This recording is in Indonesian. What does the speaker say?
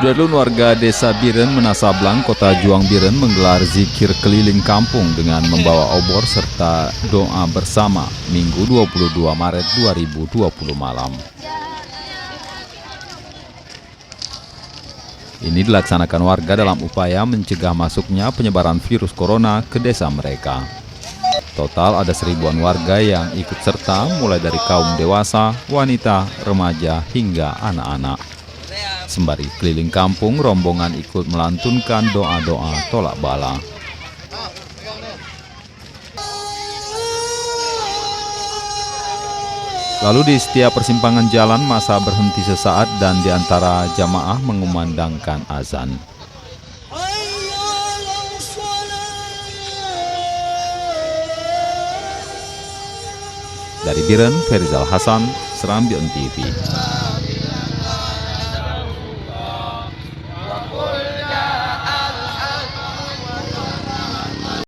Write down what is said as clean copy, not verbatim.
Darlun warga desa Biren, Menasablang, kota Juang Biren menggelar zikir keliling kampung dengan membawa obor serta doa bersama Minggu 22 Maret 2020 malam. Ini dilaksanakan warga dalam upaya mencegah masuknya penyebaran virus corona ke desa mereka. Total ada 1000-an warga yang ikut serta, mulai dari kaum dewasa, wanita, remaja, hingga anak-anak. Sembari keliling kampung, rombongan ikut melantunkan doa-doa tolak bala. Lalu di setiap persimpangan jalan, masa berhenti sesaat dan di antara jamaah mengumandangkan azan. Dari Biren, Ferizal Hasan, Serambion TV.